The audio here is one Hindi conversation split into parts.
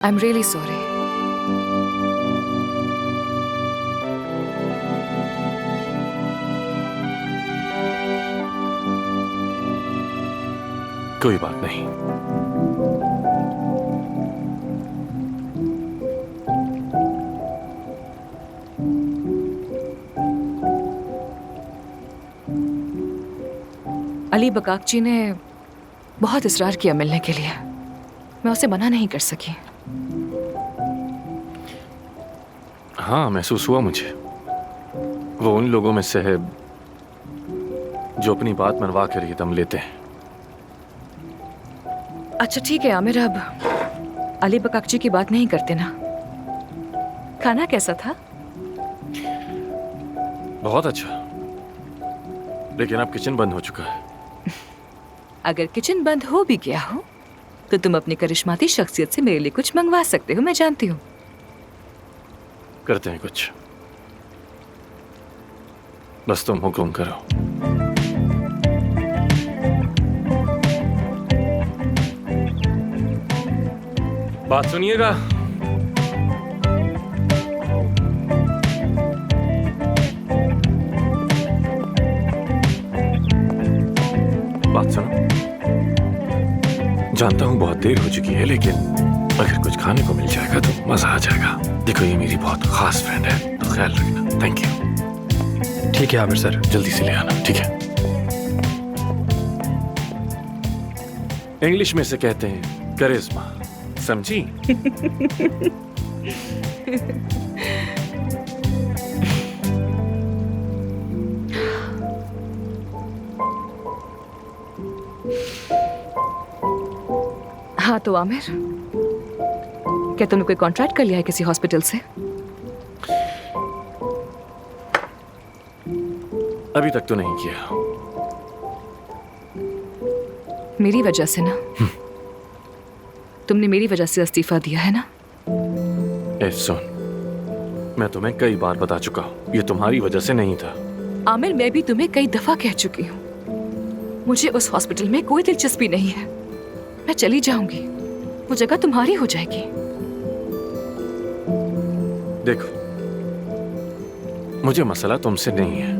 I am really sorry. कोई बात नहीं। अली बकाकची ने बहुत इस्रार किया मिलने के लिए, मैं उसे मना नहीं कर सकी। हाँ, महसूस हुआ मुझे। वो उन लोगों में से है जो अपनी बात मनवा कर ही दम लेते हैं। अच्छा ठीक है आमिर, अब अली बकाकची की बात नहीं करते ना। खाना कैसा था? बहुत अच्छा, लेकिन अब किचन बंद हो चुका है। अगर किचन बंद हो भी गया हो तो तुम अपनी करिश्माती शख्सियत से मेरे लिए कुछ मंगवा सकते हो, मैं जानती हूँ। करते हैं कुछ, बस तुम हुक्म करो। बात सुनिएगा। बात सुनो। जानता हूं बहुत देर हो चुकी है, लेकिन अगर कुछ खाने को मिल जाएगा तो मजा आ जाएगा। देखो, ये मेरी बहुत खास फ्रेंड है, तो ख्याल रखना। Thank you. ठीक है आमिर सर, जल्दी से ले आना, ठीक है? इंग्लिश में से कहते हैं करिश्मा, समझी? हाँ तो आमिर, क्या तुमने कोई कॉन्ट्रैक्ट कर लिया है किसी हॉस्पिटल से? अभी तक तो नहीं किया। मेरी वजह से ना? तुमने मेरी वजह से इस्तीफा दिया है ना? ए सुन, मैं तुम्हें कई बार बता चुका हूं, ये तुम्हारी वजह से नहीं था। आमिर, मैं भी तुम्हें कई दफा कह चुकी हूँ, मुझे उस हॉस्पिटल में कोई दिलचस्पी नहीं है। मैं चली जाऊंगी, वो जगह तुम्हारी हो जाएगी। देखो, मुझे मसला तुमसे नहीं है,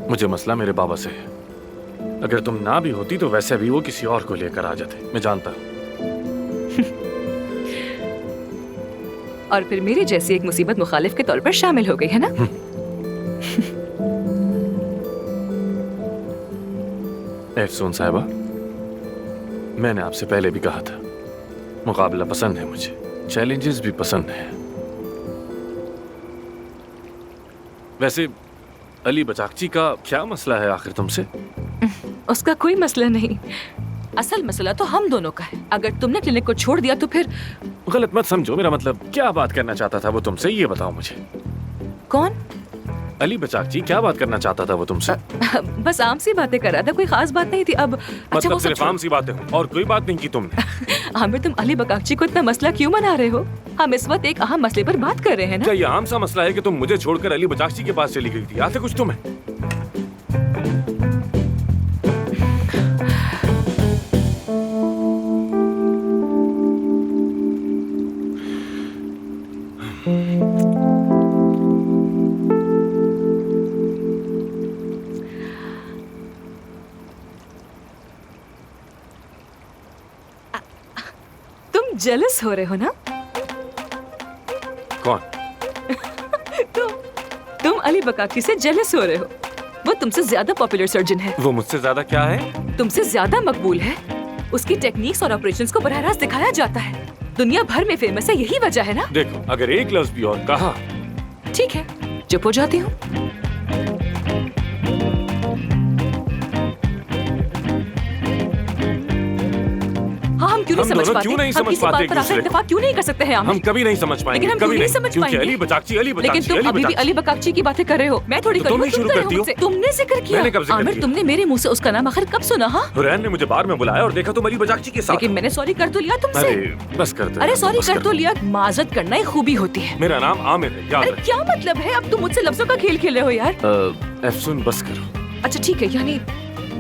मुझे मसला मेरे बाबा से है। अगर तुम ना भी होती तो वैसे भी वो किसी और को लेकर आ जाते, मैं जानता हूं। और फिर मेरी जैसी एक मुसीबत मुखालिफ के तौर पर शामिल हो गई है ना? एफसून साहिबा, मैंने आपसे पहले भी कहा था, मुकाबला पसंद है मुझे, चैलेंजेस भी पसंद है। वैसे अली बकाकची का क्या मसला है आखिर तुमसे? उसका कोई मसला नहीं, असल मसला तो हम दोनों का है। अगर तुमने क्लिनिक को छोड़ दिया तो फिर... गलत मत समझो मेरा मतलब, क्या बात करना चाहता था वो तुमसे, ये बताओ मुझे। कौन? अली बकाकची क्या बात करना चाहता था वो तुमसे? बस आम सी बातें कर रहा था, कोई खास बात नहीं थी। अब अच्छा, मतलब वो सब सिर्फ आम सी बातें हो और कोई बात नहीं की तुमने? आमिर, तुम अली बकाकची को इतना मसला क्यों बना रहे हो? हम इस वक्त एक अहम मसले पर बात कर रहे हैं ना। क्या ये आम सा मसला है कि तुम मुझे छोड़कर अली बकाकची के पास चली गई थी? याद है कुछ तुम्हें? तुम जेलस हो रहे हो ना? कौन? तुम अली बकाकची से जेलस हो रहे हो। वो तुमसे ज्यादा पॉपुलर सर्जन है। वो मुझसे ज्यादा क्या है? तुमसे ज्यादा मकबूल है। उसकी टेक्निक्स और ऑपरेशंस को बराह रास्त दिखाया जाता है, दुनिया भर में फेमस है। यही वजह है ना? देखो, अगर एक लफ्ज भी और कहा... ठीक है, चुप हो जाती हूँ। हाँ, हम क्यों नहीं समझ पाते? क्यों नहीं हम समझ किसी पाते बात एक पर आखिर दूसरे को? इत्तेफाक क्यों नहीं कर सकते हैं? हम कभी नहीं समझ पाएंगे, लेकिन हम कभी क्यों नहीं समझ क्योंकि पाएंगे? अली बकाकची लेकिन तुम अभी भी अली बकाकची की बातें कर रहे हो। मैं थोड़ी तो कर रही तुम ही हूँ, शुरू कर रहे करती हो हो। मुझसे। तुमने जिक्र किया। मैंने कब जिक्र आमिर, किया? तुमने मेरे मुंह से उसका नाम आखिर कब सुना? हाँ, हुरैन ने मुझे बार में बुलाया और देखा तुम अली बकाकची के साथ। लेकिन मैंने सॉरी कर तो लिया तुमसे। अरे बस कर दो। अरे सॉरी बस कर तो दो। लिया, माजरत करना ही खूबी होती है। मेरा नाम आमिर है, याद अरे रख। क्या मतलब है? अब तुम मुझसे लफ्जों का खेल खेल रहे हो यार। एफसून बस करो। अच्छा ठीक है, यानी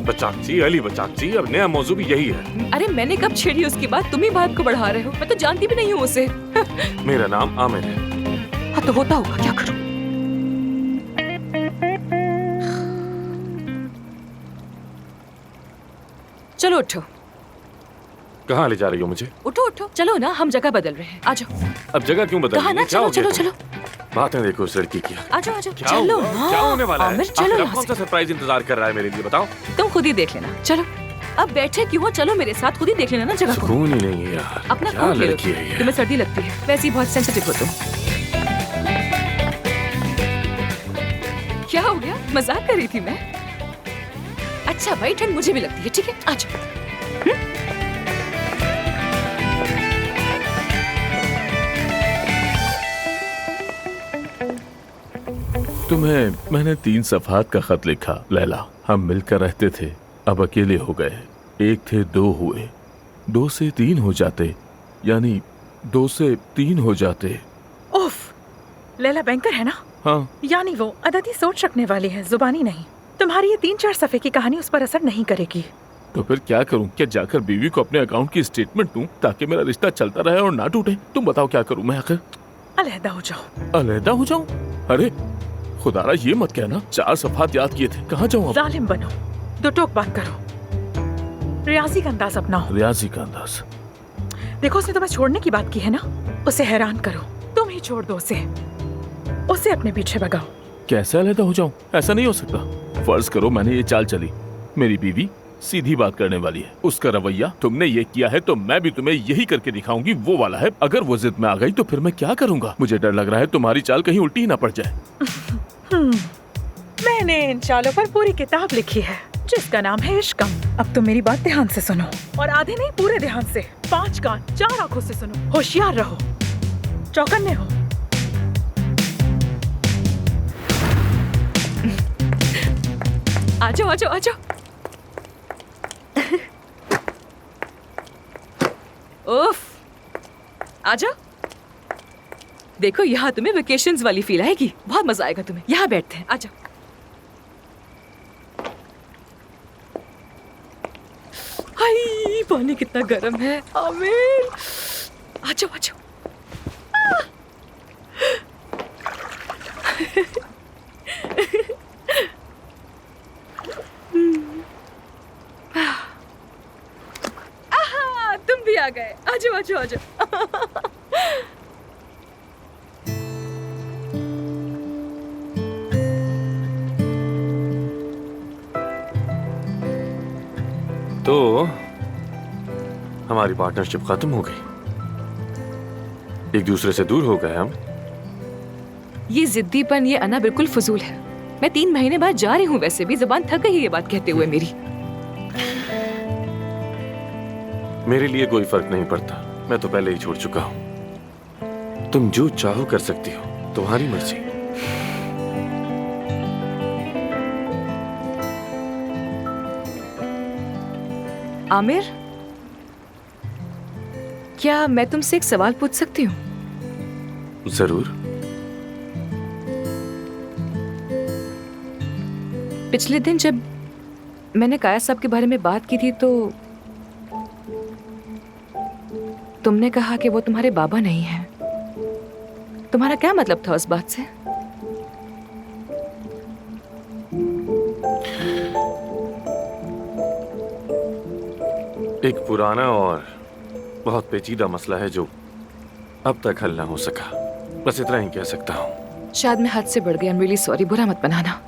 बचाकची, अली बचाकची, अब नया मौजू भी यही है। अरे मैंने कब छेड़ी उसकी बात, तुम ही बात को बढ़ा रहे हो। मैं तो जानती भी नहीं हूँ उसे। मेरा नाम आमिर है। हाँ तो होता होगा, क्या करूं। चलो उठो। कहाँ ले जा रही हो मुझे? उठो उठो, चलो ना, हम जगह बदल रहे हैं। आ जाओ। अब जगह क्यों बदल कहा रही ना, है? क्या चलो हो गया चलो तुम्हें? चलो। बातें देखो उस लड़की की। आ जाओ आ जाओ, क्या चलो हुआ? ना। क्या होने वाला है? आमिर चलो आखिर यहाँ अब कौन से। सा सरप्राइज इंतजार कर रहा है मेरे लिए, बताओ। तुम खुद ही देख लेना, चलो। अब बैठे क्यों हो, चलो मेरे साथ, खुद ही देख लेना ना जगह को। सुकून ही नहीं है यार। अपना क्या कोट ले लो, लड़की है ये? तुम्हें सर्दी लगती है, वैसे ही बहुत सेंसिटिव हो तुम। क्या हो गया, मजाक कर रही थी मैं। अच्छा भाई, ठंड मुझे भी लगती है, ठीक है, आ जाओ। तुम्हें मैंने 3 सफ़हात का खत लिखा लैला। हम मिलकर रहते थे, अब अकेले हो गए। 1 थे 2 हुए, 2 से 3 हो जाते, यानी 2 से 3 हो जाते। उफ, लैला बैंकर है ना? हाँ, यानी वो अददी सोच रखने वाली है, जुबानी नहीं। तुम्हारी ये 3-4 सफ़े की कहानी उस पर असर नहीं करेगी। तो फिर क्या करूं? क्या जाकर बीवी को अपने अकाउंट की स्टेटमेंट दूं ताकि मेरा रिश्ता चलता रहे और ना टूटे? तुम बताओ क्या करूं मैं आखिर? अलहदा हो जाओ। अलहदा हो जाऊं? अरे खुदारा ये मत कहना, 4 सफ़हात याद किए थे, कहाँ जाऊं अब? जालिम बनो, 2 टोक बात करो, रियाजी का अंदाज अपनाओ। रियाजी का अंदाज? देखो, उसने तुम्हें छोड़ने की बात की है ना, उसे हैरान करो। तुम ही छोड़ दो उसे अपने पीछे भगाओ। कैसे अलहदा हो जाऊं? ऐसा नहीं हो सकता। फर्ज करो मैंने ये चाल चली, मेरी बीवी सीधी बात करने वाली है, उसका रवैया तुमने ये किया है तो मैं भी तुम्हें यही करके दिखाऊंगी वो वाला है। अगर वो जिद में आ गई तो फिर मैं क्या करूंगा? मुझे डर लग रहा है तुम्हारी चाल कहीं उल्टी ही ना पड़ जाए। मैंने इन चालों पर पूरी किताब लिखी है जिसका नाम है इश्कम। अब तुम मेरी बात ध्यान से सुनो, और आधे नहीं पूरे ध्यान से, 5 कान 4 आंखों से सुनो। होशियार रहो, चौकन्ने हो। आजो आजो आजो। उफ, आजा। देखो यहाँ तुम्हें वेकेशंस वाली फील आएगी, बहुत मजा आएगा तुम्हें। यहाँ बैठते हैं, आजा। हाय, पानी कितना गर्म है। आमिर, आजो आजो। तुम भी आ गए, आजो आजो आजो। तो हमारी पार्टनरशिप खत्म हो गई, एक दूसरे से दूर हो गए हम। ये जिद्दीपन, ये अना बिल्कुल फजूल है। मैं 3 महीने बाद जा रही हूँ, वैसे भी जबान थक गई है ये बात कहते हुए मेरी। मेरे लिए कोई फर्क नहीं पड़ता, मैं तो पहले ही छोड़ चुका हूं। तुम जो चाहो कर सकती हो, तुम्हारी मर्जी। आमिर, क्या मैं तुमसे एक सवाल पूछ सकती हूँ? जरूर। पिछले दिन जब मैंने काया साहब के बारे में बात की थी तो तुमने कहा कि वो तुम्हारे बाबा नहीं हैं। तुम्हारा क्या मतलब था उस बात से? एक पुराना और बहुत पेचीदा मसला है जो अब तक हल ना हो सका, बस इतना ही कह सकता हूँ। शायद मैं हद से बढ़ गई। आई एम रियली सॉरी, बुरा मत बनाना।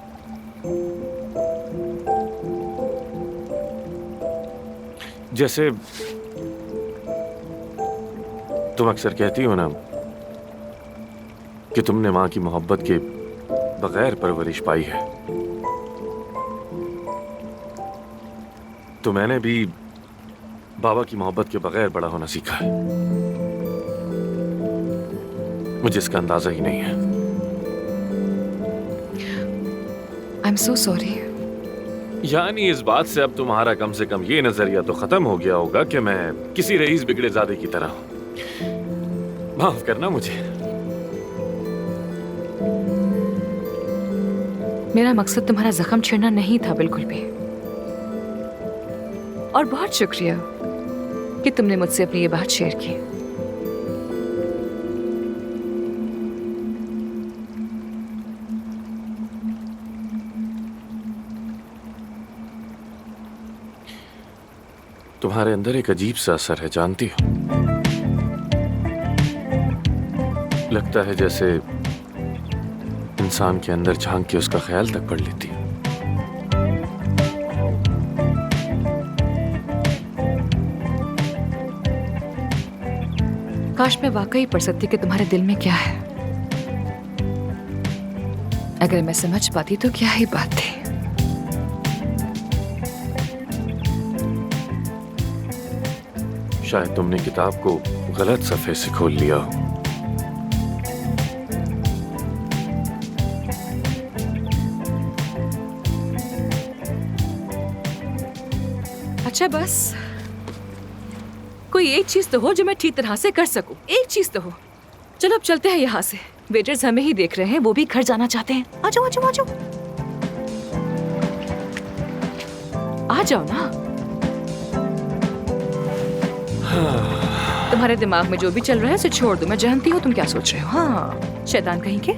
जैसे तुम अक्सर कहती हो ना कि तुमने माँ की मोहब्बत के बगैर परवरिश पाई है, तो मैंने भी बाबा की मोहब्बत के बगैर बड़ा होना सीखा है। मुझे इसका अंदाजा ही नहीं है। I am so sorry. यानी इस बात से अब तुम्हारा कम से कम ये नजरिया तो खत्म हो गया होगा कि मैं किसी रईस बिगड़े ज़ादे की तरह हूं। माफ करना मुझे। मेरा मकसद तुम्हारा जख्म छेड़ना नहीं था, बिल्कुल भी। और बहुत शुक्रिया कि तुमने मुझसे अपनी ये बात शेयर की। तुम्हारे अंदर एक अजीब सा असर है, जानती हो। लगता है जैसे इंसान के अंदर झांक के उसका ख्याल तक पढ़ लेती है। काश मैं वाकई पढ़ सकती कि तुम्हारे दिल में क्या है। अगर मैं समझ पाती तो क्या ही बात थी। शायद तुमने किताब को गलत सफ़े से खोल लिया हो। अच्छा बस कोई एक चीज तो हो जो मैं ठीक तरह से कर सकूं। एक चीज तो हो। चलो अब चलते हैं यहाँ से। वेटर्स हमें ही देख रहे हैं, वो भी घर जाना चाहते हैं। आ जाओ आ जाओ आ जाओ, आ जाओ ना। तुम्हारे दिमाग में जो भी चल रहा है उसे छोड़ दो। मैं जानती हूँ तुम क्या सोच रहे हो। हाँ, शैतान कहीं के।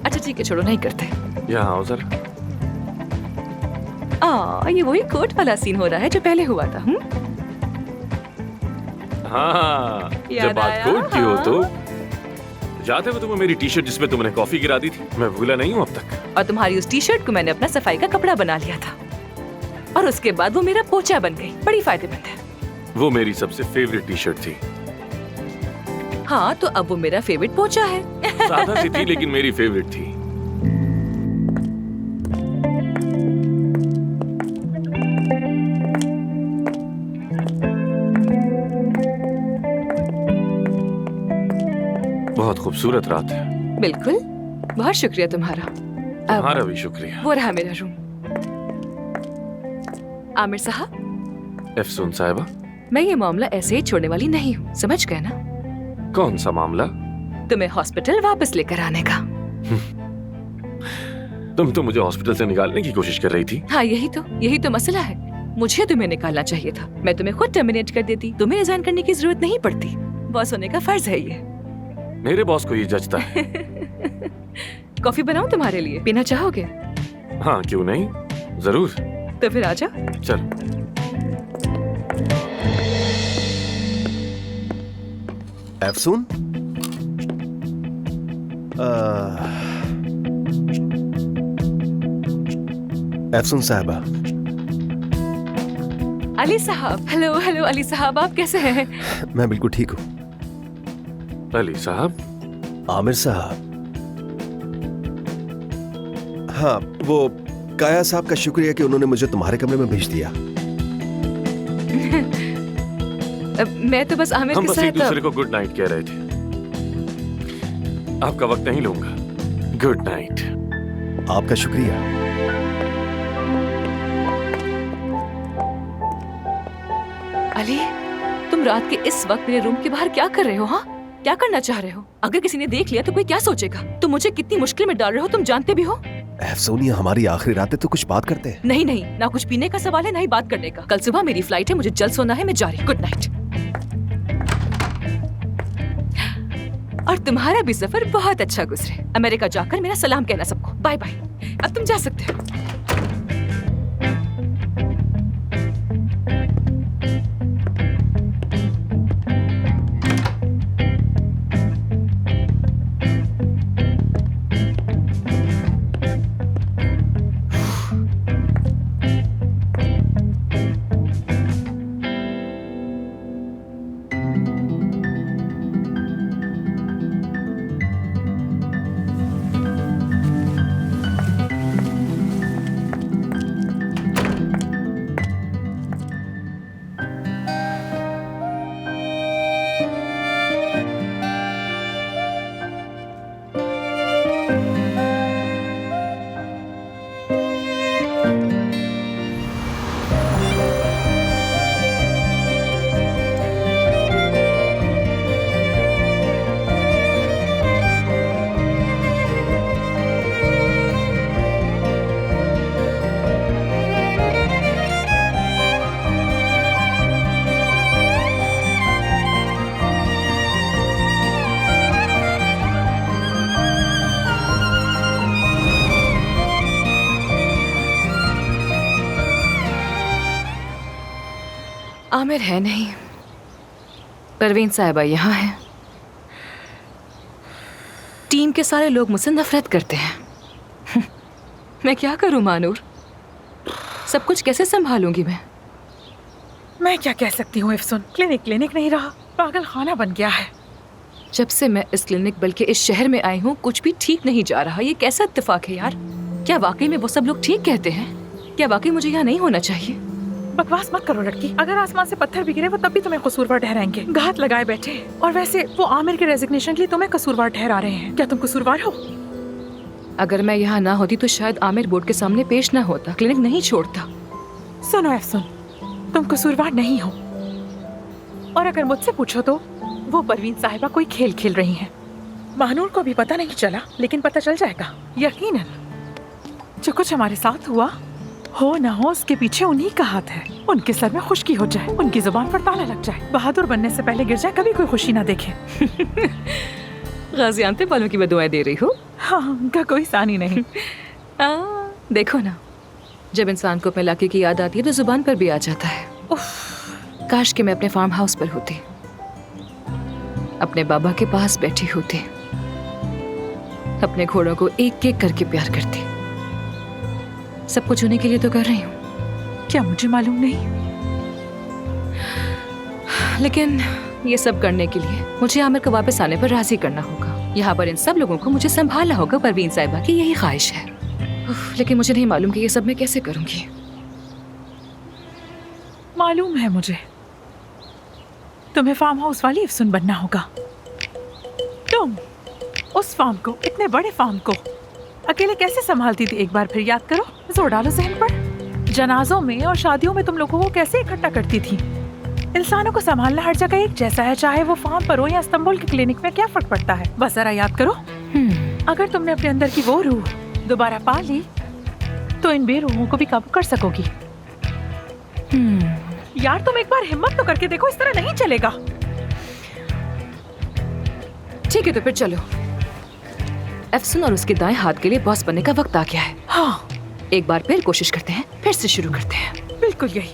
अच्छा ठीक है, छोड़ो, नहीं करते। यहाँ आओ जरा। ये वही कोर्ट वाला सीन हो रहा है जो पहले हुआ था। हाँ, याद जब बात आया? कोर्ट की हो हाँ। तो याद है वो तुम्हें मेरी टी शर्ट जिसमें तुमने कॉफी गिरा दी थी? मैं भूला नहीं हूँ अब तक। और तुम्हारी उस टी शर्ट को मैंने अपना सफाई का कपड़ा बना लिया था, और उसके बाद वो मेरा पोछा बन गई। बड़ी फायदेमंद है। वो मेरी सबसे फेवरेट टी शर्ट थी। हाँ, तो अब वो मेरा फेवरेट पोछा है। सादा सी थी लेकिन मेरी फेवरेट थी। बहुत खूबसूरत रात है। बिल्कुल, बहुत शुक्रिया तुम्हारा। तुम्हारा भी शुक्रिया। वो रहा मेरा रूम। आमिर साहब, अफसून साहिबा, मैं ये मामला ऐसे ही छोड़ने वाली नहीं हूँ, समझ गए ना? कौन सा मामला? तुम्हें हॉस्पिटल वापस लेकर आने का। तुम तो मुझे हॉस्पिटल से निकालने की कोशिश कर रही थी। हाँ, यही तो मसला है। मुझे तुम्हें निकालना चाहिए था। मैं तुम्हें खुद टर्मिनेट कर देती। तुम्हें रिजाइन करने की जरूरत नहीं पड़ती। बॉस होने का फर्ज है ये। मेरे बॉस को ये जचता है। कॉफी बनाऊं तुम्हारे लिए? पीना चाहोगे? हाँ, क्यों नहीं, जरूर। तो फिर आजा। चल। अफसून, अफसून साहबा। अली साहब, हेलो हेलो अली साहब, आप कैसे हैं? मैं बिल्कुल ठीक हूँ। अली साहब। आमिर साहब। हाँ, वो काया साहब का शुक्रिया कि उन्होंने मुझे तुम्हारे कमरे में भेज दिया। मैं तो बस आमिर हम के बस एक साथ। दूसरे को गुड नाइट कह रहे थे। आपका वक्त नहीं लूंगा। Good night. आपका शुक्रिया। अली, तुम रात के इस वक्त मेरे रूम के बाहर क्या कर रहे हो? हाँ, क्या करना चाह रहे हो? अगर किसी ने देख लिया तो कोई क्या सोचेगा? तुम मुझे कितनी मुश्किल में डाल रहे हो, तुम जानते भी हो। अफसून, ये हमारी आखिरी रात है तो कुछ बात करते हैं। नहीं नहीं, ना कुछ पीने का सवाल है ना ही बात करने का। कल सुबह मेरी फ्लाइट है, मुझे जल्द सोना है। मैं जा रही। Good night. और तुम्हारा भी सफर बहुत अच्छा गुजरे। अमेरिका जाकर मेरा सलाम कहना सबको। Bye bye. अब तुम जा सकते हो। आमिर है नहीं, परवीन साहिबा यहाँ है। टीम के सारे लोग मुझसे नफरत करते हैं। मैं क्या करूं मानूर, सब कुछ कैसे संभालूंगी मैं क्या कह सकती हूँ इफ्सुन, क्लिनिक नहीं रहा, पागल खाना बन गया है। जब से मैं इस क्लिनिक बल्कि इस शहर में आई हूँ कुछ भी ठीक नहीं जा रहा। ये कैसा इत्तेफाक है यार? क्या वाकई में वो सब लोग ठीक कहते हैं? क्या वाकई मुझे यहाँ नहीं होना चाहिए? बकवास मत करो लड़की, अगर आसमान से पत्थर भी गिरे वो तब भी तुम्हें कसूरवार ठहराएंगे। घात लगाए बैठे। और वैसे वो आमिर के रेजिग्नेशन के लिए तुम्हें कसूरवार ठहरा रहे हैं। क्या तुम कसूरवार हो? अगर मैं यहाँ ना होती तो शायद आमिर बोर्ड के सामने पेश ना होता, क्लिनिक नहीं छोड़ता। सुनो इफ्सुन, तुम कसूरवार नहीं हो। और अगर मुझसे पूछो तो वो परवीन साहिबा कोई खेल खेल रही हैं। महानूर को भी पता नहीं चला, लेकिन पता चल जाएगा यकीनन। जो कुछ हमारे साथ हुआ हो ना हो, उसके पीछे उन्हीं का हाथ है। उनके सर में खुश्की हो जाए, उनकी जुबान पर ताला लग जाए, बहादुर बनने से पहले गिर जाए, कभी कोई खुशी ना देखे। गाजियानतेब वालों की बदुआएं दे रही हो? हाँ, उनका कोई सानी नहीं। देखो ना, जब इंसान को अपने इलाके की याद आती है तो जुबान पर भी आ जाता है। काश कि मैं अपने फार्म हाउस पर होती, अपने बाबा के पास बैठी होती, अपने घोड़ों को एक एक करके प्यार करती। सब कुछ उन्हीं के लिए तो कर रही हूँ। क्या मुझे मालूम नहीं? लेकिन ये सब करने के लिए मुझे आमिर को वापस आने पर राजी करना होगा। यहाँ पर इन सब लोगों को मुझे संभालना होगा। परवीन साहिबा की यही ख्वाहिश है। लेकिन मुझे नहीं मालूम कि ये सब मैं कैसे करूंगी। मालूम है मुझे, तुम्हें फार्म हाउस वाली इफ्सुन बनना होगा। तुम उस फार्म को, इतने बड़े फार्म को अकेले कैसे संभालती थी? एक बार फिर याद करो, जोर डालो जहन पर। जनाजों में और शादियों में तुम लोगों को कैसे इकट्ठा करती थी? इंसानों को संभालना हर जगह एक जैसा है, चाहे वो फार्म पर हो या इस्तांबुल की क्लिनिक में। क्या फर्क पड़ता है? बस जरा याद करो। अगर तुमने अपने अंदर की वो रूह दोबारा पा ली तो इन बेरूहों को भी काबू कर सकोगी। यार तुम एक बार हिम्मत तो करके देखो, इस तरह नहीं चलेगा। ठीक है तो फिर चलो। एफसन और उसके दाएं हाथ के लिए बॉस बनने का वक्त आ गया है। हाँ, एक बार फिर कोशिश करते हैं, फिर से शुरू करते हैं। बिल्कुल यही,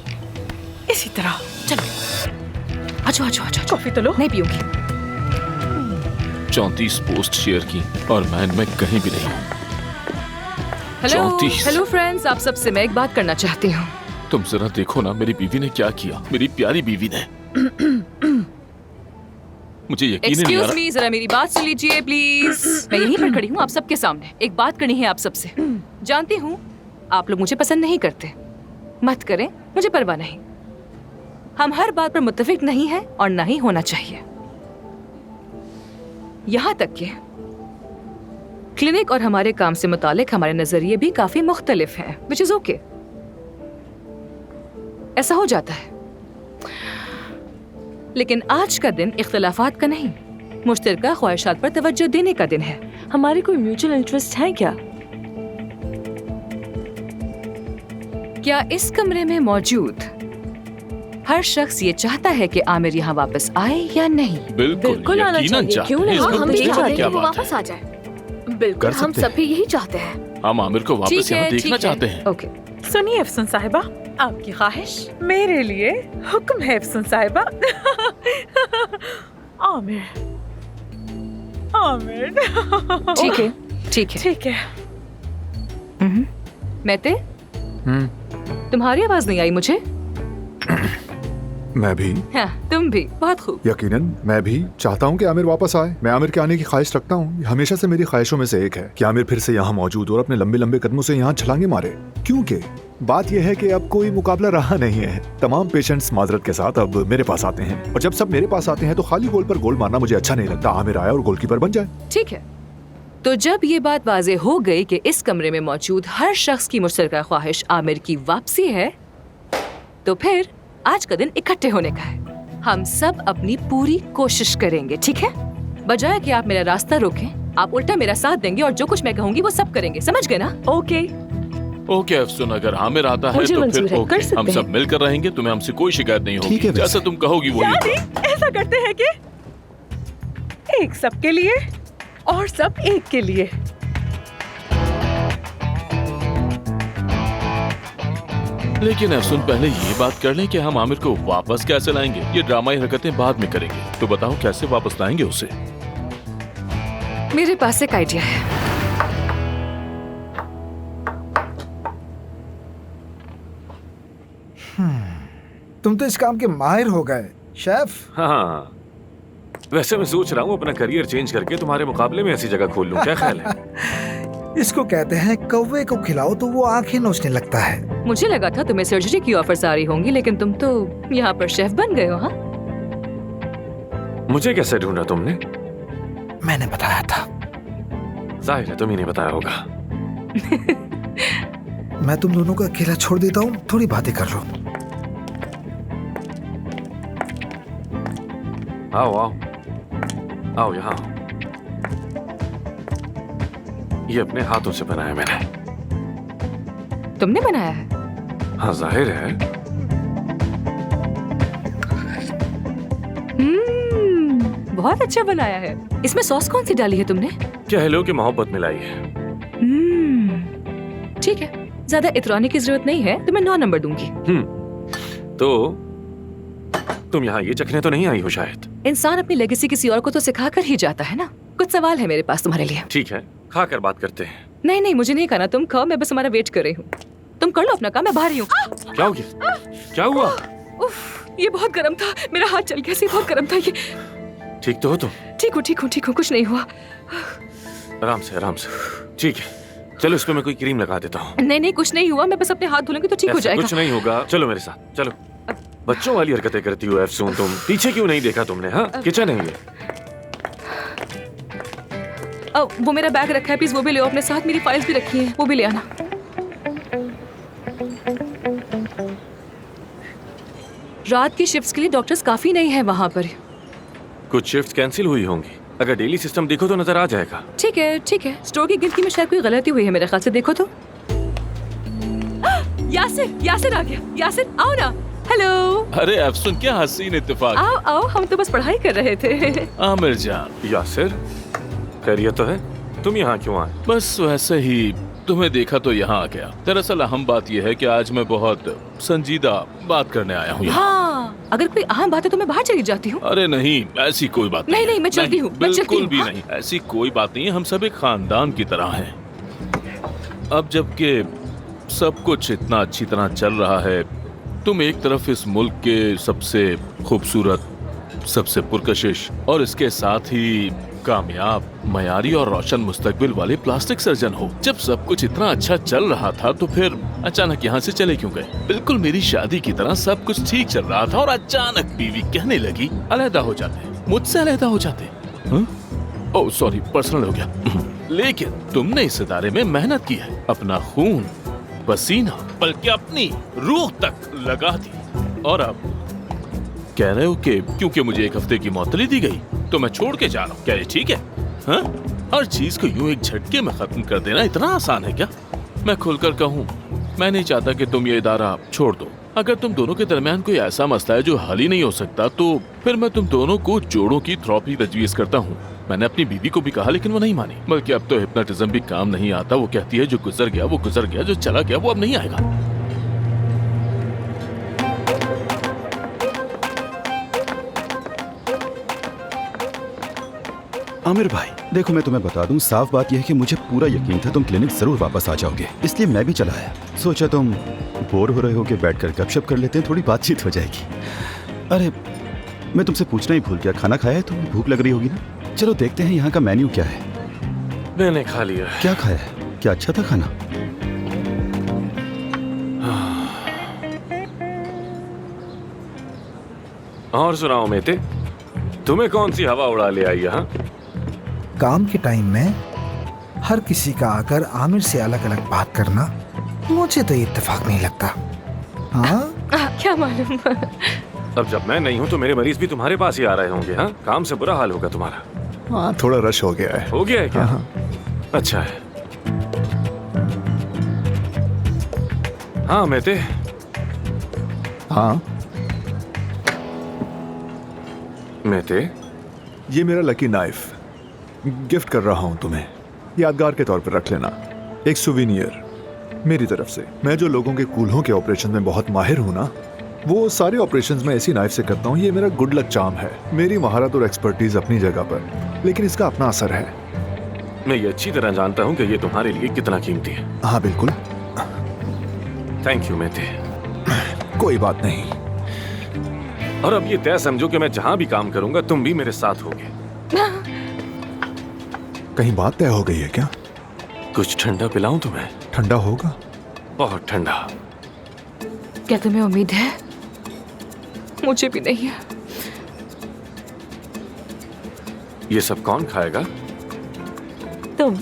इसी तरह। चलो आजो आजो आजो। कॉफी तो लो। नहीं पीऊंगी। 34 पोस्ट शेयर की और मैं इनमें कहीं भी नहीं हूँ। हेलो 34। हेलो फ्रेंड्स, आप सबसे मैं एक बात करना चाहती हूँ। तुम जरा देखो ना, मेरी बीवी ने क्या किया, मेरी प्यारी बीवी ने। मुझे यकीन ही नहीं आ एक्सक्यूज रहा। मी, जरा मेरी बात सुन लीजिए प्लीज। मैं यहीं पर खड़ी हूँ आप सबके सामने, एक बात करनी है आप सबसे। जानती हूँ आप लोग मुझे पसंद नहीं करते, मत करें, मुझे परवाह नहीं। हम हर बात पर मुत्तफिक नहीं है और ना ही होना चाहिए। यहाँ तक कि क्लिनिक और हमारे काम से मुतालिक हमारे नजरिए भी काफी मुख्तलिफ हैं, विच इज ओके। ऐसा हो जाता है। लेकिन आज का दिन इख्तिलाफात का नहीं, मुश्तरका ख्वाहिशात पर तवज्जो देने का दिन है। हमारे कोई म्यूचुअल इंटरेस्ट है क्या? क्या इस कमरे में मौजूद हर शख्स ये चाहता है कि आमिर यहाँ वापस आए या नहीं? बिल्कुल आना चाहिए। क्यों नहीं? इसमें हम पूछने यही की चाहते क्या हैं वो बात है? वापस आ जाए। बिल्कुल, हम सभी यही चाहते हैं। हम आमिर को वापस ठीक यहाँ है, देखना ठीक है। चाहते हैं। ओके। सुनिए इफ्सुन साहिबा, आपकी ख्वाहिश मेरे लिए हुक्म है इफ्सुन साहिबा। आमिर, आमिर। ठीक है, ठीक है। ठीक है। मैते, तुम्हारी आवाज नहीं आई मुझे। मैं भी, हाँ, तुम भी। बहुत खूब। यकीनन मैं भी चाहता हूँ कि आमिर वापस आए। मैं आमिर के आने की ख्वाहिश रखता हूँ। हमेशा से मेरी ख्वाहिशों में से एक है कि आमिर फिर से यहाँ मौजूद और अपने लंबे लंबे कदमों से यहाँ छलांगे मारे। क्योंकि बात यह है कि अब कोई मुकाबला रहा नहीं है। तमाम पेशेंट्स माजरत के साथ अब मेरे पास आते हैं, और जब सब मेरे पास आते हैं तो खाली गोल पर गोल मारना मुझे अच्छा नहीं लगता। आमिर आए और गोलकीपर बन जाए। ठीक है, तो जब ये बात वाजे हो गई कि इस कमरे में मौजूद हर शख्स की मुश्तरका ख्वाहिश आमिर की वापसी है, तो फिर आज का दिन इकट्ठे होने का है। हम सब अपनी पूरी कोशिश करेंगे, ठीक है? बजाय कि आप मेरा रास्ता रोकें, आप उल्टा मेरा साथ देंगे और जो कुछ मैं कहूंगी वो सब करेंगे। समझ गए ना? ओके। ओके अफसुन, अगर आमिर आता है मुझे तो मंजूर फिर है, ओके, कर सकते हम सब हैं। मिलकर रहेंगे। तुम्हें हमसे कोई शिकायत नहीं होगी। ठीक है, जैसा तुम कहोगी वही यानी होगा। ऐसा करते हैं कि एक सब के लिए और सब एक के लिए। लेकिन अफसुन पहले ये बात कर लें कि हम आमिर को वापस कैसे लाएंगे। ये ड्रामाई हरकतें बाद में करेंगे। तो बताओ कैसे वापस लाएंगे उसे? मेरे पास एक आइडिया है। तुम तो इस काम के माहिर हो गए शेफ। हाँ, वैसे मैं सोच रहा हूँ अपना करियर चेंज करके तुम्हारे मुकाबले में ऐसी जगह खोल लूं, क्या ख्याल है? इसको कहते हैं कौवे को खिलाओ तो वो आंखें नोचने लगता है। मुझे लगा था तुम्हें सर्जरी की ऑफर्स आ रही होंगी, लेकिन तुम तो यहाँ पर शेफ बन गए हो। हाँ, मुझे कैसे ढूंढा तुमने? मैंने बताया था। जाहिर है तुम ही नहीं बताया होगा। मैं तुम दोनों को अकेला छोड़ देता हूँ, थोड़ी बातें कर लो। आओ आओ आओ यहाँ। ये अपने हाथों से बनाया मैंने। तुमने बनाया है? हाँ जाहिर है। बहुत अच्छा बनाया है। इसमें सॉस कौन सी डाली है तुमने? कह लो कि मोहब्बत मिलाई है। ठीक है, ज्यादा इतराने की जरूरत नहीं है, तो मैं 9 नंबर दूंगी। तो तुम यहाँ ये चखने तो नहीं आई हो शायद? इंसान अपनी लेगेसी किसी और को तो सिखा कर ही जाता है ना। कुछ सवाल है मेरे पास तुम्हारे लिए। ठीक है, खा कर बात करते हैं। नहीं नहीं, मुझे नहीं खाना, तुम खाओ, मैं बस हमारा वेट कर रही हूँ। तुम कर लो अपना काम, मैं बाहर ही हूँ। क्या हो गया? क्या हुआ? उफ, ये बहुत गर्म था, मेरा हाथ जल गया। बहुत गर्म था ये। ठीक तो हो तुम? ठीक हूँ, कुछ नहीं हुआ। आराम से आराम से। ठीक है, चलो इस पे मैं कोई क्रीम लगा देता हूँ। नहीं, कुछ नहीं हुआ, मैं बस अपने हाथ धुलूंगी तो ठीक हो जाएगा। कुछ नहीं होगा, चलो मेरे साथ चलो। बच्चों वाली हरकतें करती हो अफसून तुम। पीछे क्यों नहीं देखा तुमने? हाँ, किचन है ये। वो मेरा बैग रखा है, प्लीज वो भी ले आओ अपने साथ। मेरी फाइल्स भी रखी हैं, वो भी ले आना। रात की शिफ्ट्स के लिए डॉक्टर्स काफी नहीं है वहाँ पर। कुछ शिफ्ट्स कैंसिल हुई होंगी। अगर डेली सिस्टम देखो तो नजर आ जाएगा। ठीक है। स्टोर की गिनती में शायद कोई गलती हुई है मेरे ख्याल से। देखो तो। यासिर आ गया। यासिर आओ ना। हेलो। अरे अफसुन, क्या हसीन इत्तेफाक। आओ, हम तो बस पढ़ाई कर रहे थे। आमिर जान। यासिर, खैरियत तो है? तुम यहाँ क्यों आए? बस वैसे ही तुम्हें देखा तो यहाँ आ गया। दरअसल अहम बात यह है कि आज मैं बहुत संजीदा बात करने आया हूँ। हाँ, अगर कोई अहम बात है तो मैं बाहर चली जाती हूँ। अरे नहीं, ऐसी कोई बात नहीं। नहीं, मैं चलती हूँ। बिल्कुल भी नहीं, ऐसी कोई बात नहीं है। हम सब एक खानदान की तरह हैं। अब जबकि सब कुछ इतना अच्छी तरह चल रहा है, तुम एक तरफ इस मुल्क के सबसे खूबसूरत, सबसे पुरकशिश और इसके साथ ही कामयाब, मयारी और रोशन मुस्तकबिल वाले प्लास्टिक सर्जन हो। जब सब कुछ इतना अच्छा चल रहा था तो फिर अचानक यहाँ से चले क्यों गए? बिल्कुल मेरी शादी की तरह सब कुछ ठीक चल रहा था और अचानक बीवी कहने लगी अलहदा हो जाते, मुझसे अलहदा हो जाते। ओह सॉरी, पर्सनल हो गया। लेकिन तुमने इस इदारे में मेहनत की है, अपना खून पसीना बल्कि अपनी रूह तक लगा दी, और अब कह रहे हो कि क्योंकि मुझे 1 हफ्ते की मौतली दी गई तो मैं छोड़ के जा रहा हूँ। क्या ये ठीक है? हाँ? हर चीज को यूं एक झटके में खत्म कर देना इतना आसान है क्या? मैं खुलकर कहूँ, मैं नहीं चाहता कि तुम ये इदारा छोड़ दो। अगर तुम दोनों के दरमियान कोई ऐसा मसला है जो हल ही नहीं हो सकता तो फिर मैं तुम दोनों को जोड़ों की थेरेपी तजवीज करता हूँ। मैंने अपनी बीवी को भी कहा लेकिन वो नहीं मानी। बल्कि अब तो हिप्नोटिज्म भी काम नहीं आता। वो कहती है जो गुजर गया वो गुजर गया, जो चला गया वो अब नहीं आएगा। आमिर भाई देखो, मैं तुम्हें बता दूं, साफ बात यह है कि मुझे पूरा यकीन था तुम क्लिनिक जरूर वापस आ जाओगे, इसलिए मैं भी चला आया। सोचा तुम बोर हो रहे हो कि बैठकर गपशप कर लेते हैं, थोड़ी बातचीत हो जाएगी। अरे मैं तुमसे पूछना ही भूल गया, खाना खाया है? तुम्हें भूख लग रही होगी ना? चलो देखते हैं यहाँ का मेन्यू क्या है। मैंने खा लिया। क्या खाया है? क्या अच्छा था खाना? और सुनाओ मेते, तुम्हें कौन सी हवा उड़ा ले आई यहाँ? काम के टाइम में हर किसी का आकर आमिर से अलग अलग बात करना, मुझे तो इत्तेफाक नहीं लगता। हाँ? क्या मालूम। अब जब मैं नहीं हूँ तो मेरे मरीज भी तुम्हारे पास ही आ रहे होंगे। हाँ, काम से बुरा हाल होगा तुम्हारा। हाँ, थोड़ा रश हो गया है। हो गया है क्या? हाँ। अच्छा है। हाँ मेते। हाँ मेते, ये मेरा लकी नाइफ गिफ्ट कर रहा हूं तुम्हें, यादगार के तौर पर रख लेना, एक सुवीनियर। मेरी तरफ से। मैं जो लोगों के कूल्हों के ऑपरेशन में बहुत माहिर हूँ ना, वो सारे ऑपरेशंस में ऐसी नाइफ से करता हूँ। ये मेरा गुड लक चार्म है। मेरी महारत और एक्सपर्टीज अपनी जगह पर, लेकिन इसका अपना असर है। मैं ये अच्छी तरह जानता हूँ कि ये तुम्हारे लिए कितना कीमती है। हाँ बिल्कुल। Thank you Mehta. कोई बात नहीं। और अब ये तय समझो कि मैं जहाँ भी काम करूंगा तुम भी मेरे साथ होगे। कहीं बात तय हो गई है क्या? कुछ ठंडा पिलाऊं तुम्हें? ठंडा होगा? बहुत ठंडा। क्या तुम्हें उम्मीद है? मुझे भी नहीं है। ये सब कौन खाएगा? तुम।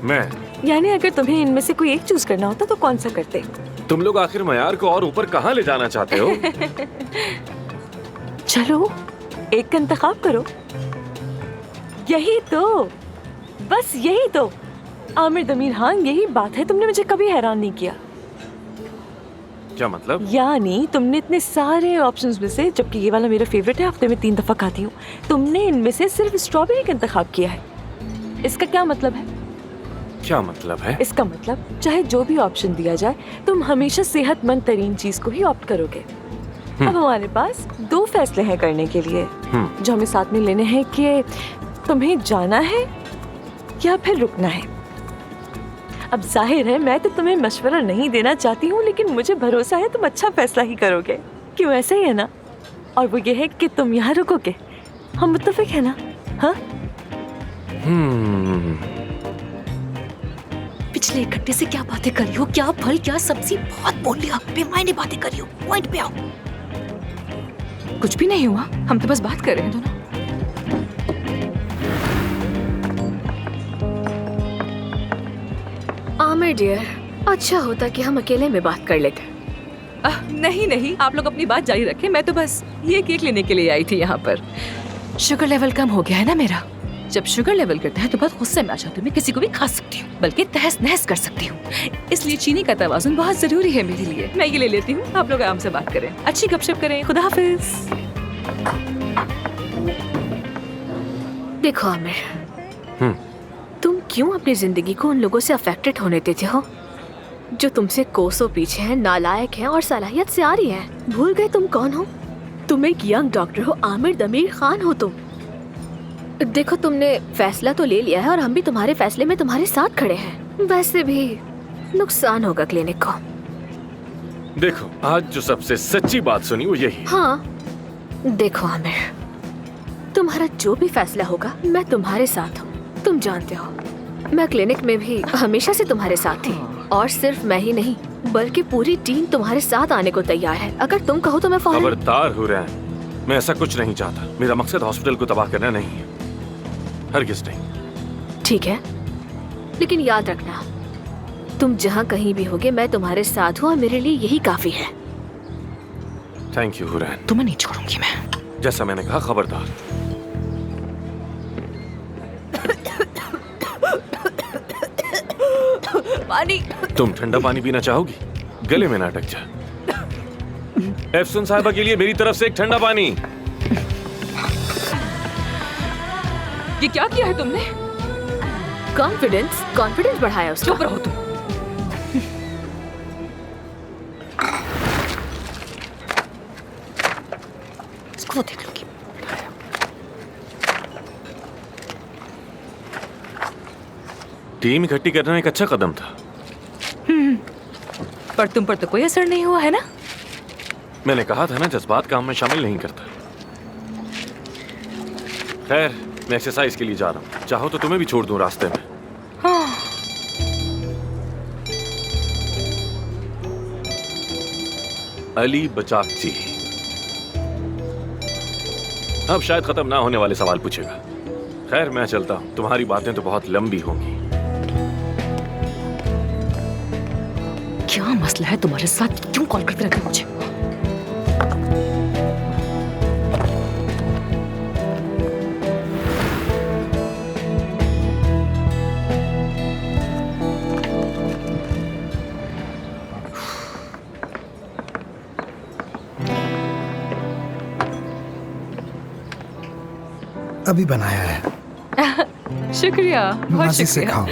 मैं। यानी अगर तुम्हें इनमें से कोई एक चूज करना होता तो कौन सा करते? तुम लोग आखिर मयार को और ऊपर कहाँ ले जाना चाहते हो? चलो एक का इंतखाब करो। यही तो, बस यही तो। आमिर दमीर, हाँ यही बात है। तुमने मुझे कभी हैरान नहीं किया। क्या मतलब? यानी तुमने इतने सारे ऑप्शंस में से, जबकि ये वाला मेरा फेवरेट है, हफ्ते में 3 दफा खाती हूँ, तुमने इनमें से सिर्फ स्ट्रॉबेरी का इंतखाब किया है। इसका क्या मतलब है? क्या मतलब है? इसका मतलब चाहे जो भी ऑप्शन दिया जाए, तुम हमेशा सेहतमंद तरीन चीज को ही ऑप्ट करोगे। अब हमारे पास 2 फैसले हैं करने के लिए, जो हमें साथ में लेने हैं कि तुम्हें जाना है या फिर रुकना है। अब जाहिर है मैं तो तुम्हें मशवरा नहीं देना चाहती हूँ, लेकिन मुझे भरोसा है तुम अच्छा फैसला ही करोगे। क्यों, ऐसा ही है ना? और वो ये है कि तुम यहाँ रुकोगे। हम मुत्तफिक है ना? हाँ। पिछले इकट्ठे से क्या बातें करी हो, क्या फल क्या सब्जी, बहुत बोल लिया, बेमायने बातें करी हो। पॉइंट पे आओ। कुछ भी नहीं हुआ, हम तो बस बात कर रहे हैं दोनों। आमिर डियर, अच्छा होता कि हम अकेले में बात कर लेते। नहीं नहीं, आप लोग अपनी बात जारी रखें। मैं तो बस ये केक लेने के लिए आई थी यहाँ पर। शुगर लेवल कम हो गया है ना मेरा। जब शुगर लेवल गिरता है तो बहुत गुस्से में आ जाती हूँ। मैं किसी को भी खा सकती हूँ, बल्कि तहस नहस कर सकती हूँ। इसलिए चीनी का तवाज़ुन बहुत जरूरी है मेरे लिए। मैं ये ले लेती हूँ, आप लोग आराम से बात करें, अच्छी गपशप करें। खुदा हाफिज। देखो आमिर, तुम क्यों अपनी जिंदगी को उन लोगों से अफेक्टेड होने देते हो जो तुमसे कोसों पीछे हैं, नालायक हैं और सलाहियत से आ रही हैं? भूल गए तुम कौन हो? तुम एक यंग डॉक्टर हो, आमिर दमीर खान हो तुम। देखो तुमने फैसला तो ले लिया है और हम भी तुम्हारे फैसले में तुम्हारे साथ खड़े हैं। वैसे भी नुकसान होगा क्लिनिक को। देखो, आज जो सबसे सच्ची बात सुनी वो यही। हाँ देखो आमिर, तुम्हारा जो भी फैसला होगा मैं तुम्हारे साथ हूँ। तुम जानते हो मैं क्लिनिक में भी हमेशा से तुम्हारे साथ थी, और सिर्फ मैं ही नहीं बल्कि पूरी टीम तुम्हारे साथ आने को तैयार है। अगर तुम कहो तो मैं फौरन। खबरदार हो रहा है, मैं ऐसा कुछ नहीं चाहता। मेरा मकसद हॉस्पिटल को तबाह करना नहीं है, हरगिज़ नहीं। ठीक है, लेकिन याद रखना तुम जहाँ कहीं भी होगे मैं तुम्हारे साथ हूँ और मेरे लिए यही काफी है। Thank you Hurain. तुम्हें नहीं छोड़ूंगी मैं। जैसा मैंने कहा, खबरदार। पानी। तुम ठंडा पानी पीना चाहोगी? गले में ना अटक जा। एफसन साहिबा के लिए मेरी तरफ से एक ठंडा पानी। ये क्या किया है तुमने? कॉन्फिडेंस बढ़ाया उसका। चुप रहो तुम। इसको देख लूंगी। टीम इकट्ठी करना एक अच्छा कदम था, पर तुम पर तो कोई असर नहीं हुआ है ना? मैंने कहा था ना, जज्बात काम में शामिल नहीं करता। खैर, मैं एक्सरसाइज के लिए जा रहा हूँ। चाहो तो तुम्हें भी छोड़ दूं रास्ते में। अली बचाकची अब शायद खत्म ना होने वाले सवाल पूछेगा। खैर, मैं चलता हूँ, तुम्हारी बातें तो बहुत लंबी होंगी। क्या मसला है तुम्हारे साथ? क्यों कॉल करते रहते हो मुझे? अभी बनाया है। शुक्रिया, बहुत मजे से शुक्रिया। खाओ।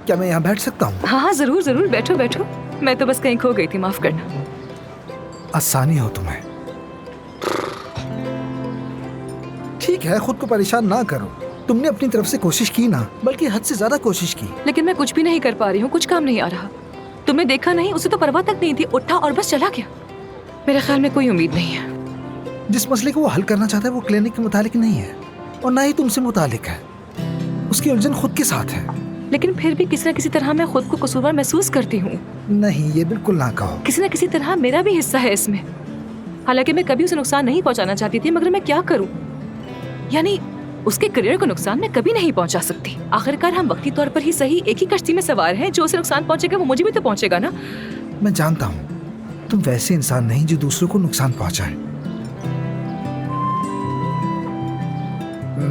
क्या मैं यहाँ बैठ सकता हूँ? हाँ हाँ, जरूर जरूर, बैठो बैठो। मैं तो बस कहीं खो गई थी, माफ करना। आसानी हो तुम्हें। ठीक है, खुद को परेशान ना करो। तुमने अपनी तरफ से कोशिश की ना, बल्कि हद से ज्यादा कोशिश की। लेकिन मैं कुछ भी नहीं कर पा रही हूँ, कुछ काम नहीं आ रहा। तुमने देखा नहीं, उसे तो परवाह तक नहीं थी, उठा और बस चला गया। मेरे ख्याल में कोई उम्मीद नहीं है। जिस मसले को वो हल करना चाहता है वो क्लिनिक के मुतालिक नहीं है और ना ही तुमसे मुतालिक है। उसकी उलझन खुद के साथ है। लेकिन फिर भी किसी न किसी तरह मैं खुद को कसूरवार महसूस करती हूँ। नहीं, ये बिल्कुल ना कहो। किसी न किसी तरह मेरा भी हिस्सा है इसमें। हालांकि मैं कभी उसे नुकसान नहीं पहुंचाना चाहती थी, मगर मैं क्या करूं? यानी उसके करियर को नुकसान मैं कभी नहीं पहुंचा सकती। आखिरकार हम वक्ती तौर पर ही सही एक ही कश्ती में सवार हैं। जो उसे नुकसान पहुंचेगा वो मुझे भी तो पहुंचेगा ना। मैं जानता हूँ तुम वैसे इंसान नहीं जो दूसरों को नुकसान पहुंचाए।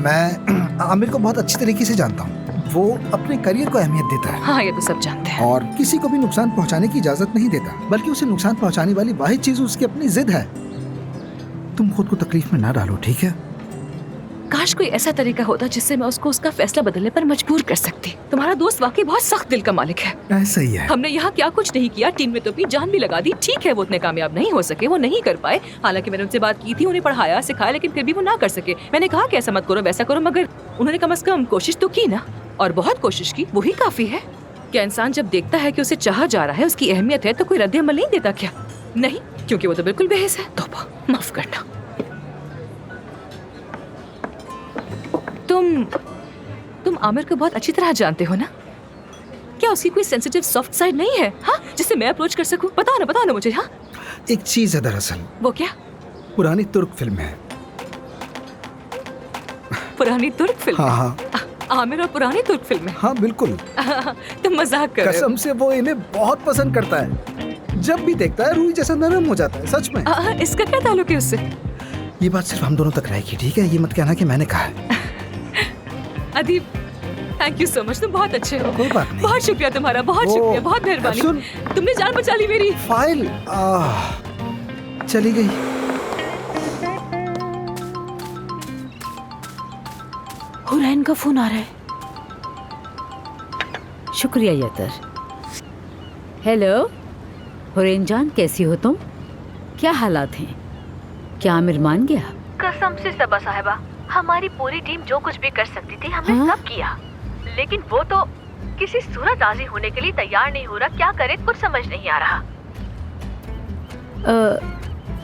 मैं आमिर को बहुत अच्छी तरीके से जानता हूँ। वो अपने करियर को अहमियत देता है। हाँ, ये तो सब जानते हैं। और किसी को भी नुकसान पहुंचाने की इजाजत नहीं देता, बल्कि उसे नुकसान पहुंचाने वाली वाहिद चीज उसकी अपनी जिद है। तुम खुद को तकलीफ में ना डालो, ठीक है? काश कोई ऐसा तरीका होता जिससे मैं उसको उसका फैसला बदलने पर मजबूर कर सकती। तुम्हारा दोस्त वाकई बहुत सख्त दिल का मालिक है। ऐसा ही है। हमने यहाँ क्या कुछ नहीं किया, टीम में तो अपनी जान भी लगा दी। ठीक है, वो उतने कामयाब नहीं हो सके, वो नहीं कर पाए। हालांकि मैंने उनसे बात की थी, उन्हें पढ़ाया सिखाया, लेकिन फिर भी वो ना कर सके। मैंने कहा कि ऐसा मत करो, वैसा करो, मगर उन्होंने कम से कम कोशिश तो की ना, और बहुत कोशिश की, वही काफी है। क्या इंसान जब देखता है कि उसे चाहा जा रहा है, उसकी अहमियत है, तो कोई रद्द अमल नहीं देता क्या? नहीं, क्योंकि वो तो बिल्कुल बेहिस है। तौबा, माफ करना। तुम आमिर को बहुत अच्छी तरह जानते हो ना? क्या उसकी कोई सेंसिटिव सॉफ्ट साइड नहीं है, हाँ, जिसे मैं अप्रोच कर सकूं? बताओ ना मुझे। हाँ, एक चीज है दरअसल। वो क्या? पुरानी तुर्क फिल्म है। पुरानी तुर्क फिल्म? हाँ। आमिर और पुरानी तुर्क फिल्म? हाँ बिल्कुल। तुम मजाक कर रहे हो। कसम से वो इन्हें बहुत पसंद करता है। जब भी देखता है रूई जैसा नरम हो जाता है। सच में। इसका क्या ताल्लुक है उससे? ये बात सिर्फ हम दोनों तक रहेगी, ठीक है? ये मत कहना कि मैंने कहा है। अदीब, थैंक यू सो मच, तुम बहुत अच्छे हो। कोई बात नहीं। बहुत शुक्रिया तुम्हारा, बहुत शुक्रिया, बहुत मेहरबानी। तुमने जान बचा ली मेरी। फाइल चली गई। हुरैन का फोन आ रहा है। शुक्रिया यतर। हेलो हुरैन जान, कैसी हो तुम? क्या हालात हैं? क्या आमिर मान गया? कसम से सबा साहिबा, हमारी पूरी टीम जो कुछ भी कर सकती थी हमने सब किया, लेकिन वो तो किसी सूरत राजी होने के लिए तैयार नहीं हो रहा। क्या करे, कुछ समझ नहीं आ रहा।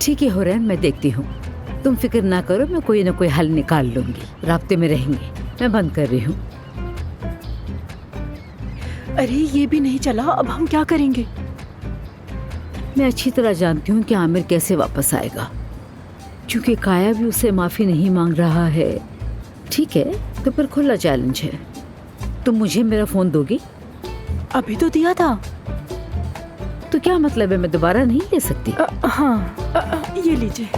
ठीक है हुरैन, मैं देखती हूँ। तुम फिक्र ना करो, मैं कोई ना कोई हल निकाल लूंगी। राब्ते में रहेंगे। मैं बंद कर रही हूँ। अरे ये भी नहीं चला, अब हम क्या करेंगे? मैं अच्छी तरह जानती हूँ कि आमिर कैसे वापस आएगा, क्योंकि काया भी उससे माफी नहीं मांग रहा है। ठीक है, तो फिर खुला चैलेंज है। तुम मुझे मेरा फोन दोगी? अभी तो दिया था। तो क्या मतलब है, मैं दोबारा नहीं ले सकती? हाँ, ये लीजिए।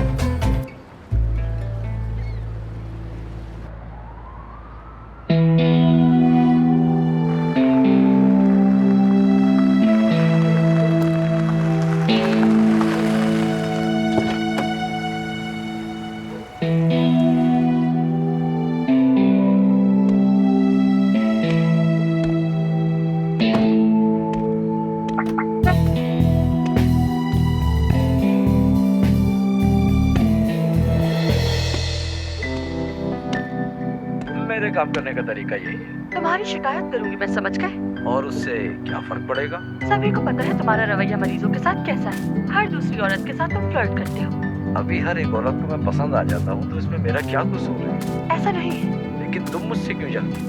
काम करने का तरीका यही है। तुम्हारी शिकायत करूंगी मैं, समझ गए? और उससे क्या फर्क पड़ेगा? सभी को पता है तुम्हारा रवैया मरीजों के साथ कैसा है। हर दूसरी औरत के साथ तुम फ्लर्ट करते हो। अभी हर एक औरत को मैं पसंद आ जाता हूँ, तो इसमें मेरा क्या कसूर है? ऐसा नहीं है। लेकिन तुम मुझसे क्यों जलती?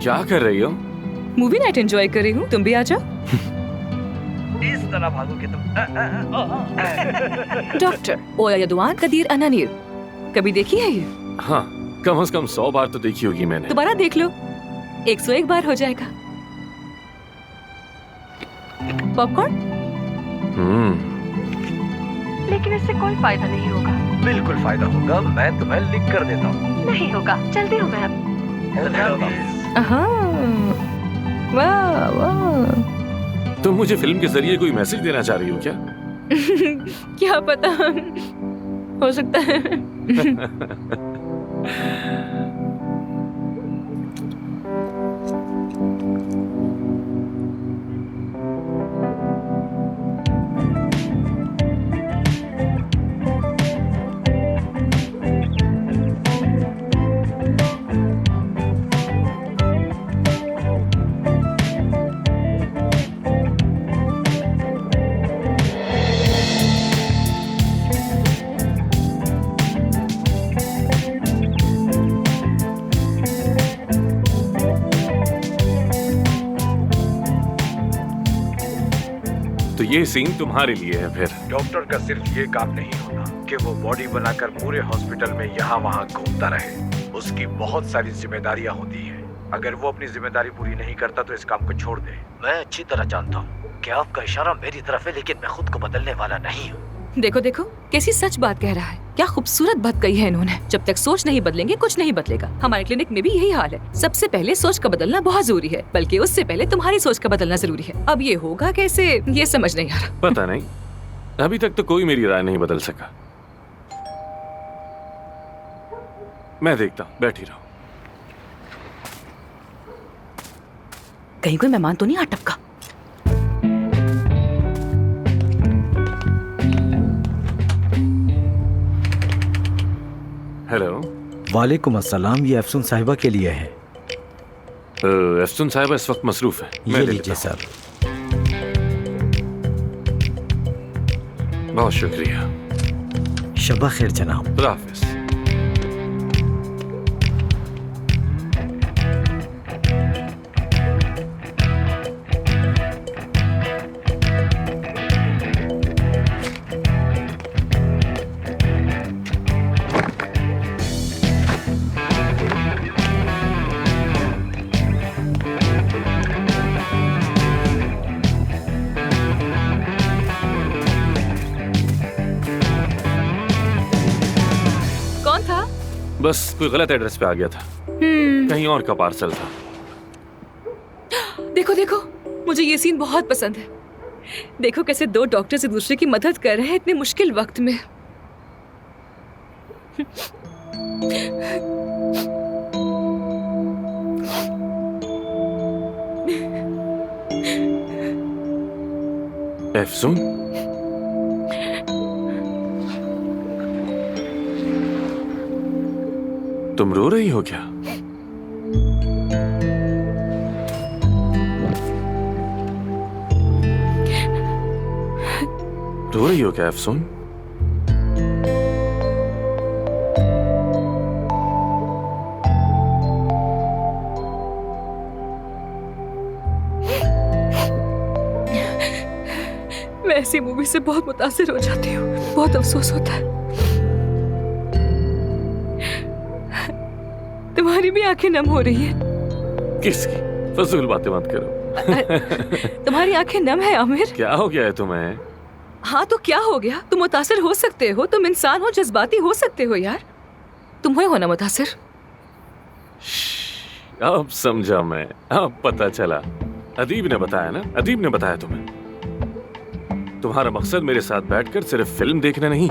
क्या कर रही हो? मूवी नाइट एंजॉय कर रही हूँ, तुम भी आ जाओ। इस तरह भागोगे तुम। डॉक्टर ओया यदुआन कदीर अनानीर, कभी देखी है ये? हाँ, कम से कम 100 बार तो देखी होगी मैंने। दोबारा देख लो, 101 बार हो जाएगा। पॉपकॉर्न? लेकिन इससे कोई फायदा नहीं होगा। बिल्कुल फायदा होगा, मैं तुम्हें लिख कर देता हूँ। नहीं होगा, चलती हूँ मैं अब। वाह वाह। तुम मुझे फिल्म के जरिए कोई मैसेज देना चाह रही हो क्या? क्या पता, हो सकता है। तो ये सीन तुम्हारे लिए है फिर। डॉक्टर का सिर्फ ये काम नहीं होता कि वो बॉडी बनाकर पूरे हॉस्पिटल में यहाँ वहाँ घूमता रहे। उसकी बहुत सारी जिम्मेदारियाँ होती हैं। अगर वो अपनी जिम्मेदारी पूरी नहीं करता तो इस काम को छोड़ दे। मैं अच्छी तरह जानता हूँ कि आपका इशारा मेरी तरफ है, लेकिन मैं खुद को बदलने वाला नहीं हूँ। देखो देखो कैसी सच बात कह रहा है। क्या खूबसूरत बात कही है इन्होंने। जब तक सोच नहीं बदलेंगे कुछ नहीं बदलेगा। हमारे क्लिनिक में भी यही हाल है। सबसे पहले सोच का बदलना बहुत जरूरी है, बल्कि उससे पहले तुम्हारी सोच का बदलना जरूरी है। अब ये होगा कैसे, ये समझ नहीं आ रहा। पता नहीं, अभी तक तो कोई मेरी राय नहीं बदल सका। मैं देखता हूँ, बैठी रहो। कहीं कोई मेहमान तो नहीं आ टपका। हेलो। वालेकुम अस्सलाम, ये अफसून साहिबा के लिए है। अफसून साहिबा इस वक्त मसरूफ है। मैं ये ले लीजिए लेता हूँ। सर। बहुत शुक्रिया। शबा खैर जनाब। खुदा हाफिज। बस कोई गलत एड्रेस पे आ गया था। कहीं और का पार्सल था। देखो देखो, मुझे ये सीन बहुत पसंद है। देखो कैसे दो डॉक्टर्स एक दूसरे की मदद कर रहे हैं इतने मुश्किल वक्त में। अफसून, तुम रो रही हो क्या? रो रही हो क्या अफसून? मैं ऐसी मूवी से बहुत मुतासिर हो जाती हूँ, बहुत अफसोस होता है। तुम्हारी भी आंखें नम हो रही हैं। किसकी? फजूल बातें मत करो। तुम्हारी आंखें नम है आमिर। क्या हो गया है तुम्हें? हाँ तो क्या हो गया? तुम मुतासिर हो सकते हो, तुम इंसान हो, जज्बाती हो सकते हो यार। तुम हुए हो ना मुतासिर? अब समझा मैं, अब पता चला। अदीब ने बताया ना, अदीब ने बताया तुम्हें। तुम्हारा मकसद मेरे साथ बैठकर सिर्फ फिल्म देखना नहीं,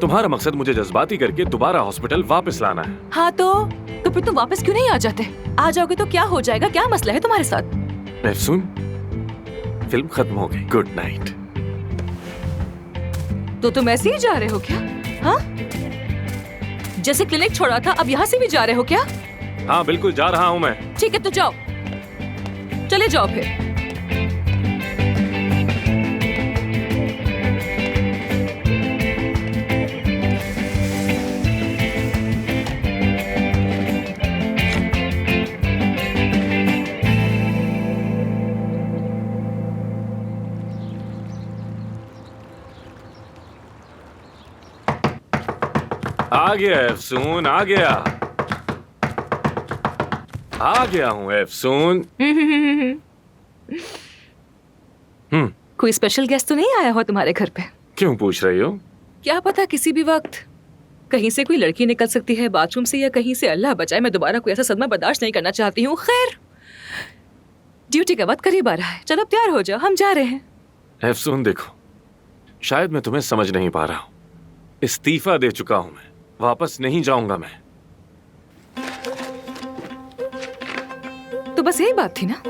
तुम्हारा मकसद मुझे जज्बाती करके दोबारा हॉस्पिटल वापस लाना है। हाँ तो फिर तुम वापस क्यों नहीं आ जाते? आ जाओगे तो क्या हो जाएगा? क्या मसला है तुम्हारे साथ? अफसून, फिल्म खत्म हो गई, गुड नाइट। तो तुम ऐसे ही जा रहे हो क्या? हाँ, जैसे क्लिनिक छोड़ा था अब यहाँ से भी जा रहे हो क्या? हाँ बिल्कुल जा रहा हूँ मैं। ठीक है तो जाओ, चले जाओ फिर। आ गया अफसून, आ गया हूँ अफसून। कोई स्पेशल गेस्ट तो नहीं आया हो तुम्हारे घर पे? क्यों पूछ रही हो? क्या पता किसी भी वक्त कहीं से कोई लड़की निकल सकती है, बाथरूम से या कहीं से। अल्लाह बचाए, मैं दोबारा कोई ऐसा सदमा बर्दाश्त नहीं करना चाहती हूँ। खैर, ड्यूटी का वक्त करीब आ रहा है, चलो तैयार हो जाओ, हम जा रहे हैं। अफसून देखो, शायद मैं तुम्हें समझ नहीं पा रहा हूँ। इस्तीफा दे चुका हूँ मैं, वापस नहीं जाऊंगा मैं। तो बस यही बात थी ना?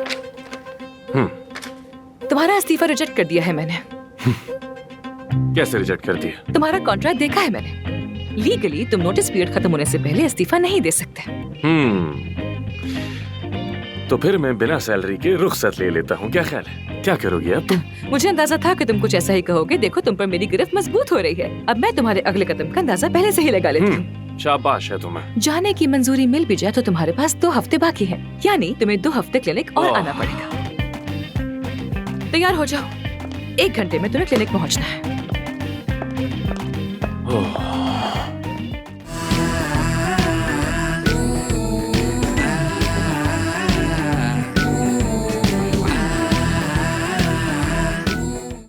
तुम्हारा इस्तीफा रिजेक्ट कर दिया है मैंने। कैसे रिजेक्ट कर दिया? तुम्हारा कॉन्ट्रैक्ट देखा है मैंने। लीगली तुम नोटिस पीरियड खत्म होने से पहले इस्तीफा नहीं दे सकते। तो फिर मैं बिना सैलरी के रुखसत ले लेता हूँ, क्या ख्याल है? क्या करोगी अब तुम? मुझे अंदाजा था कि तुम कुछ ऐसा ही कहोगे। देखो तुम पर मेरी गिरफ्त मजबूत हो रही है। अब मैं तुम्हारे अगले कदम का अंदाजा पहले से ही लगा लेती हूँ। शाबाश है तुम्हें। जाने की मंजूरी मिल भी जाए तो तुम्हारे पास 2 हफ्ते बाकी हैं। यानी तुम्हें 2 हफ्ते क्लिनिक और आना पड़ेगा। तैयार हो जाओ, 1 घंटे में तुम्हें क्लिनिक पहुँचना है।